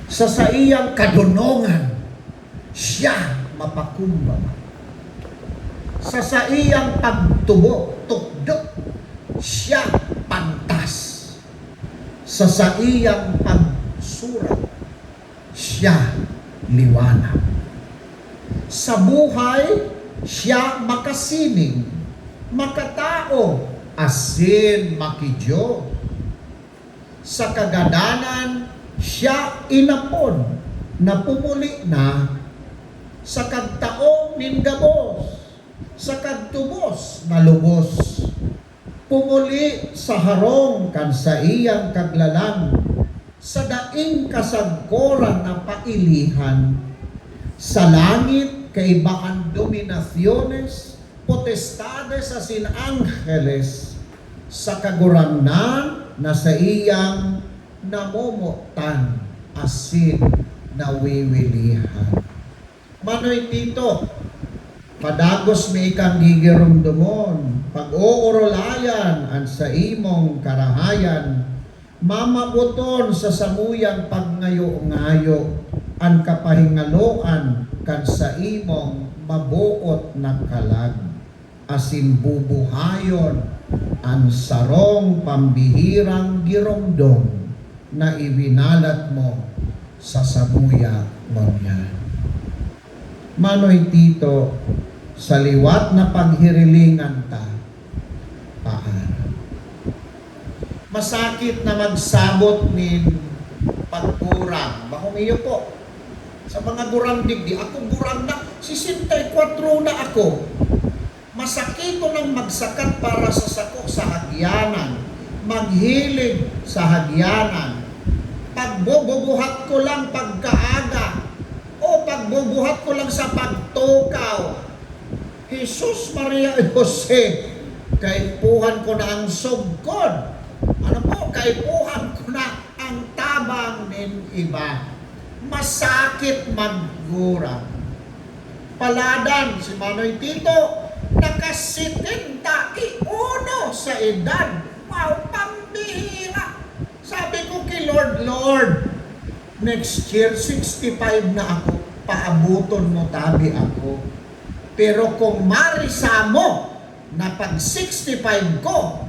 sa iyang kadunongan, siya mapakumbaba. Sa iyang pagtubo, tukdo, siya pantas. Sa iyang pagsurat, siya liwanag. Sa buhay, siya makasining, makatao, asin makidyo. Sa kagadanan, siya inapon, na pumuli na, sa kagtaong ningabos, sa kagtubos na lubos. Pumuli sa harong kan sa iyang kaglalang, sa daing kasagkoran na pailihan. Sa langit, kaibaan dominasyones, potestades asin angeles, sa kagurangnan na sa iyang namumutan asin nawiwilihan. Manoy dito, padagos mi ikang gigirumdumon, pag-uurolayan ang sa imong karahayan, mamabuton sa samuyang pagngayo-ngayo, ang kapahingaloan kan sa imong mabuot na kalag, asin bubuhayon ang sarong pambihirang giromdom na ibinalat mo sa samuya ngunyan. Manoy tito, sa liwat na paghirilingan ta, paano? Masakit na magsabot nin pagkurang. Bahumiyo po. Sa mga gurang digdi, ako gurang na, 64 na ako. Masakit ko nang magsakat para sa sako sa hagyanan, maghilig sa hagyanan, pagbubuhat ko lang pagkaaga, o pagbubuhat ko lang sa pagtukaw. Jesus, Maria, Jose, kaipuhan ko na ang sugkod. Ano po, kaipuhan ko na ang tabang nin iba. Masakit maggurang. Paladan, si Manoy Tito, nakasitinta-iuno sa edad. Wow, pambihira. Sabi ko kay Lord, next year, 65 na ako, paabuton mo tabi ako. Pero kung marisa mo, na pag 65 ko,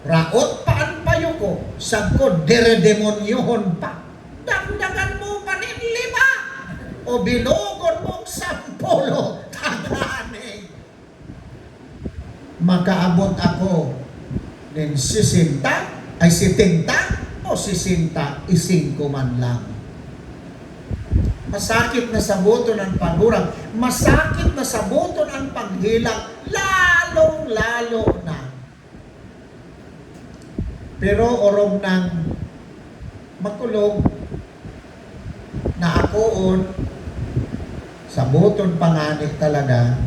raot paan payo ko, sag ko, deredemonyohon pa. Dagdagan mo pa nin 5, o bilogon mong 10, taganing. Makaabot ako ng 60, ay 70, o 65 man lang. Masakit na sabuton ang pagurang, masakit na sabuton ang paghilang, lalong-lalo na. Pero orong nang makulog na akoon, sabuton panganit talaga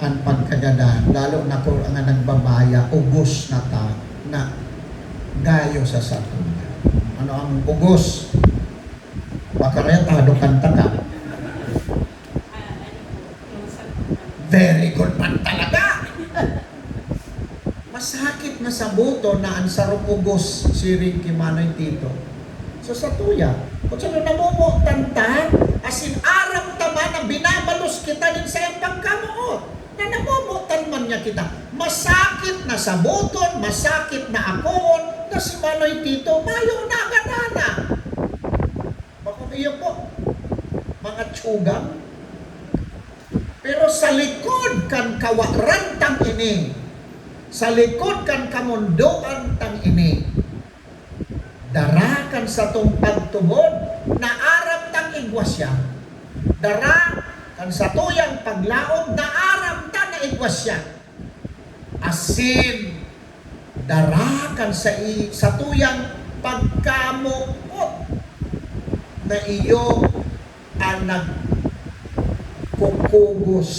ang pagkagada, lalo na ko ang nagbabaya, ugos na ta, na gayo sa satuna. Ano ang ugos? Baka rin tado kanta ka. Very good man talaga. Masakit na sa buto na ang sarong ugos si Ricky Manoy Tito. So sa tuya, kung saan namumutan ta, asin aram tama na binabalos kita din sa iyong pagkamuot, na namumutan man niya kita. Masakit na sa buton, masakit na akoon, na si Manoy Tito, mayo na ganana. Iyo po, mga tsugang. Pero sa likod kan kawarantang ini, sa likod kan kamundoan tang ini, darakan sa tong pagtubod, na aram tang igwasya. Darakan sa tuyang paglaom, na aram tang igwasya. Asin, darakan sa tuyang pagkamuot, na iyo ang nagkukugos,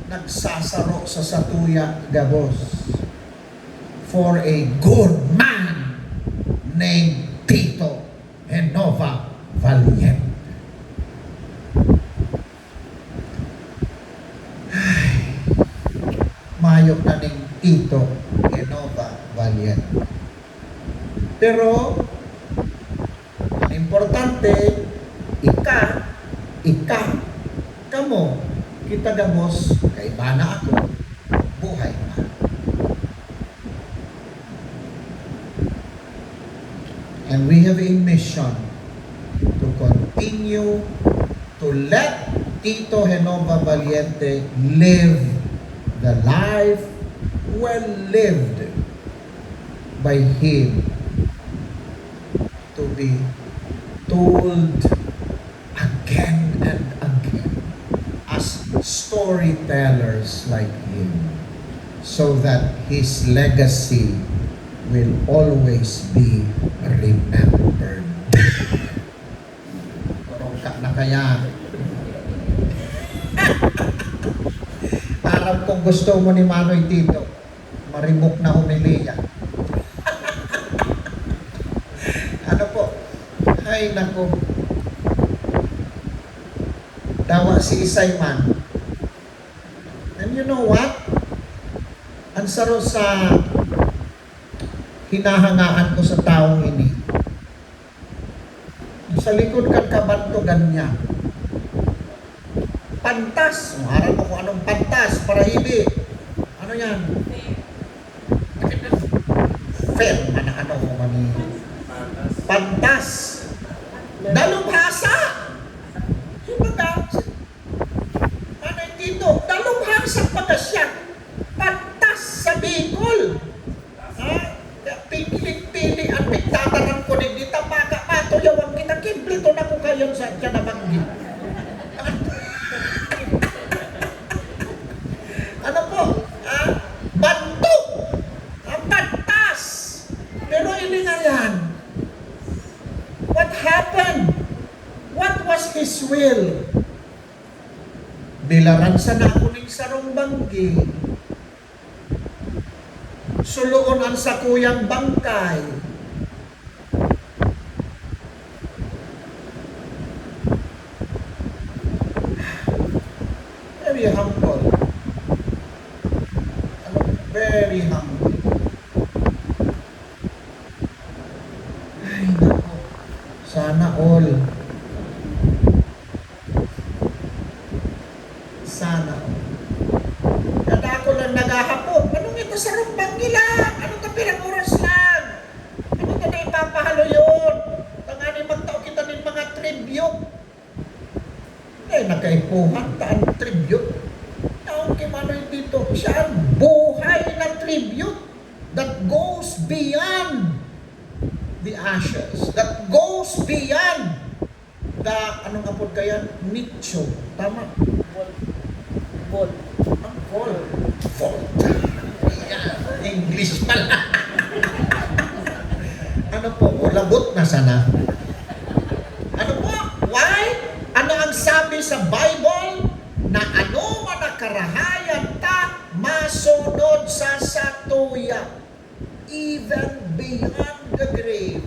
nagsasaro sa satuya gabos. For a good man named Tito Genova Valiente. Ay, mayok na ning Tito Genova Valiente. Pero importante, ika, kamo, kita gamos, kay bana ako, buhay na. And we have a mission to continue to let Tito Genova Valiente live the life well lived by him, to be told again and again as storytellers like him, so that his legacy will always be remembered. Kurong ka na kaya. Alam kong gusto mo ni Manoy Tito, maribok na humiliya. Ano po? Ay, nako. Dawa si Isay man. And you know what? Ang saro sa hinahangaan ko sa taong ini. Sa likod kang kabanto ganyan. Pantas. Harap mo kung anong pantas para hindi. Ano yan? Fair. Ano mo mani? Pantas. Dalubhasa. Baga, ano dito? Dalubhasa pagka siya. Pantas sa Bicol. Ha? Pilit-pili ang pigtataran ko din. Di tapaka pato yawang kita. Kimplito na ko kayo sa dyan na banggit. Ano po? Banto. Pantas. Pero ilingayan. What happened? What was his will? Bilaran sa nakuning sarong banggi. Suluon ang sakuyang bangkay. Very humble. Very humble. Ay, naku. Sana all. Sana all. Kada ako lang naghahapon. Anong ito sa rumbang nila? Anong kapirang oras lang? Anong ito na ipapahalo yun? Tangani magtao kita ng mga tribute. Eh, nagkaipuhan taan tribute. Taong kimanoy dito. Siya ang buhay na tribute that goes beyond the ashes, that goes beyond the, anong apod kaya? Nicho. Tama? Volt. English pala. Ano po? Labot na sana. Ano po? Why? Ano ang sabi sa Bible? Na ano man nakarahayan ta, masunod sa satuya. Even beyond the grave,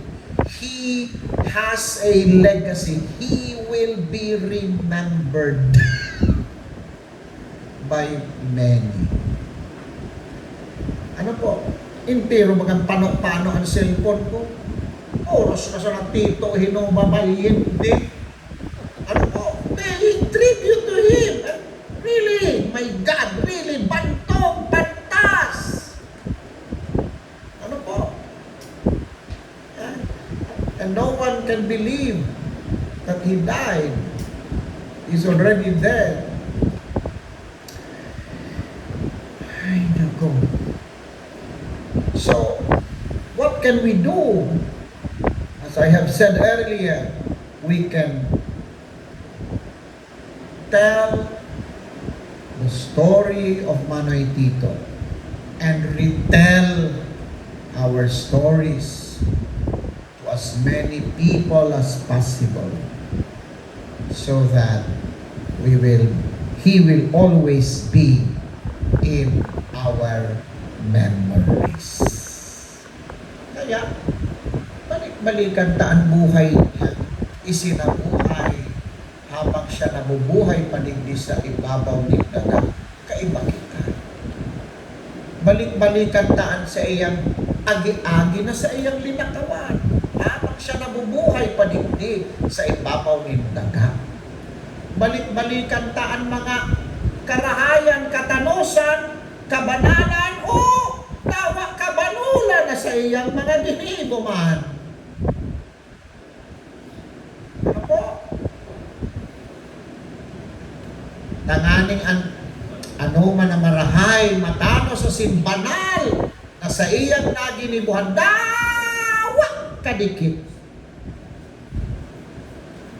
he has a legacy. He will be remembered by many. Ano po? Impero magang pano-pano ang cellphone ko. Oras na sa ng Tito Genova Valiente. Ano po? Paying tribute to him. Really, my God, really, bantong, pantas. Ano po? And no one can believe that he died. He's already dead. Ay, nako. So, what can we do? As I have said earlier, we can tell the story of Manoy Tito and retell our stories to as many people as possible, so that he will always be in our memories. Kaya, balik-balikan taan buhay niya, isinabuhay habang siya nabubuhay paligdi sa ibabaw ng dagat, kaiba kita. Balik-balikan taan sa iyang agi-agi na sa iyang linakawan, habang siya nabubuhay paligdi di sa ibabaw ng daga. Balik-balikan taan mga karahayan, katanosan, kabanalan, o tawa kabanula na sa iyang mga ginibuman. Ano po? Tanganing ano man na marahay, matano sa simbanal na sa iyang naginibuhan, dawa kadikit.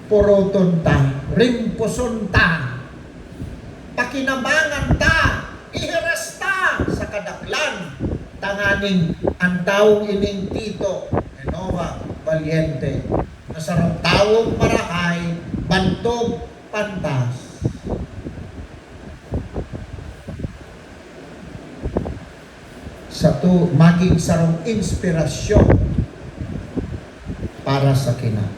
Puroton ta, rimpuson ta, pakinabangan ta, ihiras ta sa kadaklan. Tanganing ang taong ining Tito Genova Valiente na sarang taong marahay, bantog, pantas. Sa to maging sarong inspirasyon para sa kinahanglan.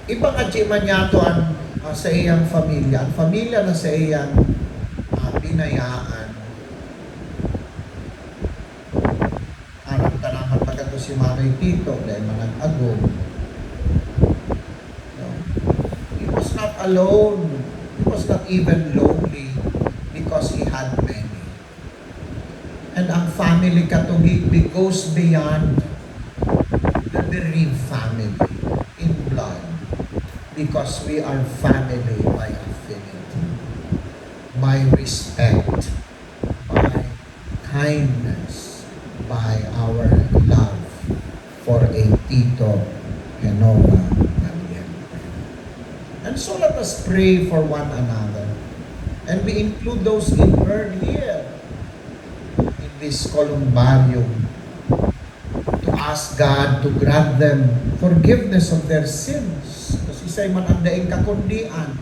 Ibang achiman niya to sa iyang familya. Ang familya na sa iyang binayaan. Harap ka naman pagkato si Manoy Tito dahil manag-agong. No? He was not alone. He was not even lonely because he had many. And ang family katugig goes beyond the bereaved family in blood. Because we are family by affinity, by respect, by kindness, by our love for a Tito Genova Valiente. And so let us pray for one another. And we include those in word here, in this columbarium, to ask God to grant them forgiveness of their sins. Sisay man ang daing kakundian,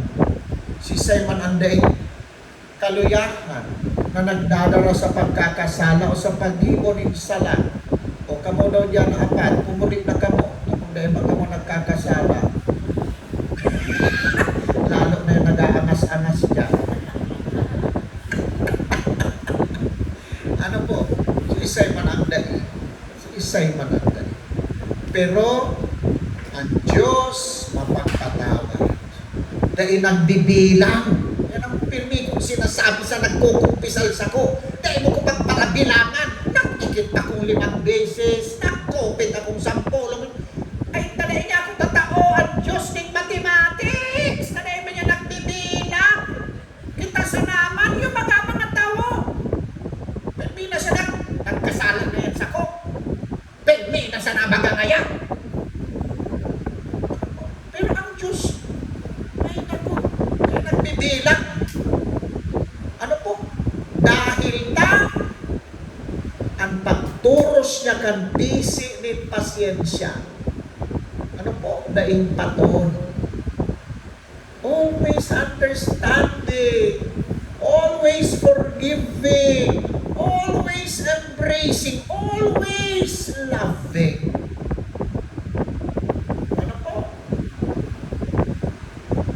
sisay man ang daing kaluyahan na nagdadala sa pagkakasala o sa pag-ibo ng sala. O kamo daw diyan apat, pumulit na kamo, kung dahil ba kamo nagkakasala. Lalo na yung nag-aangas-angas dyan. Ano po? Sisay man ang daing. Sisay man ang daing. Pero ang Diyos mapagpatawad. Dahil nagbibilang. Yan ang pirmi kong sinasabi sa nagkukumpisal sa ko. Dahil mo ko magparabilangan. Nakikit akong 5 beses. Nakupit akong 10. Ay, tanay niya akong tatao. Ang Diyos ng mathematics. Tanay mo niya nagbibilang. Kita sa naman yung mga tao. Pirmi na siya nagkasalan na yan sa ko. Pirmi na siya nabagangaya. Bilang, ano po, dahil na ang pagturos niya kan bisi ni pasyensya, ano po, daing paton, always understanding, always forgiving, always embracing, always loving. Ano po?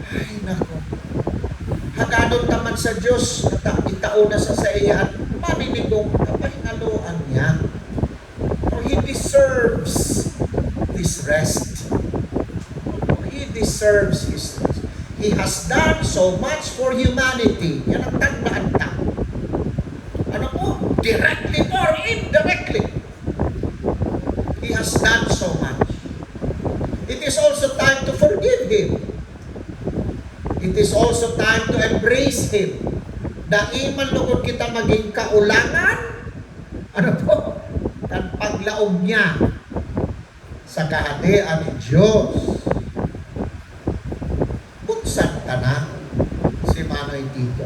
Ay, nako. Hagadon naman sa Diyos na itao na sa iya at maninigong kapahingaluan niya. For He deserves His rest. He deserves His rest. He has done so much for humanity. Yan ang tandaan ta. Ano po? Directly or indirectly. He has done so much. It is also time to forgive Him. It is also time to embrace Him. Daiman lugod kita maging kaulangan, ano po, ang paglaog niya sa kahatian ni Diyos. Buksan ka na si Manoy Tito.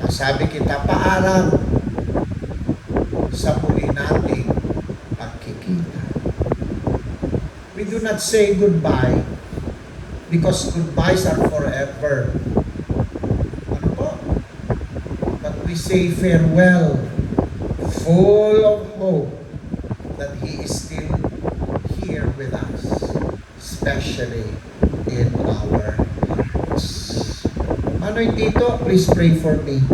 Nasabi kita paalam sa muli nating pagkikita. We do not say goodbye because goodbyes are forever. Ano po? But we say farewell, full of hope that He is still here with us, especially in our hearts. Manoy Tito, please pray for me.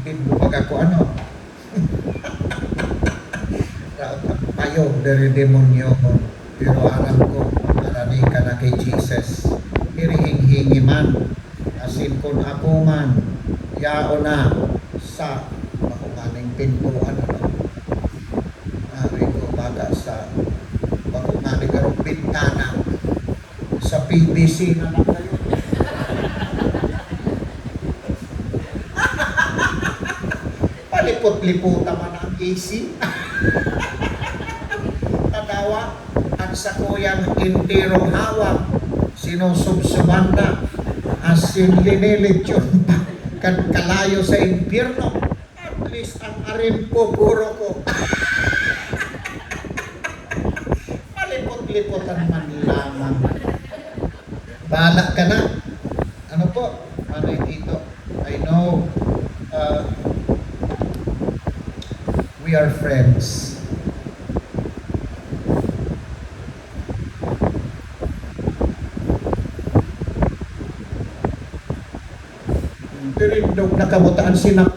Bibubag ako ano? raot ang payo dari demonyo. Pero alam ko, alani ka na kay Jesus. Hirihing-hingi man, asin kun ako man, yao na sa makunganing pintuan. Ari ko baga sa makunganing karong bintana sa PVC na lang kayo. Palipot-lipot naman ang AC. Tatawa at sa kuyang intirong hawak, sinusubsuban na asin linilit yun pa kan kalayo sa impyerno. At least ang arimpo puro ko. Palipot-lipotan man lamang. Bahala ka na. Ano po? Ano dito? I know we are friends. Tirindog na kamutaan sinak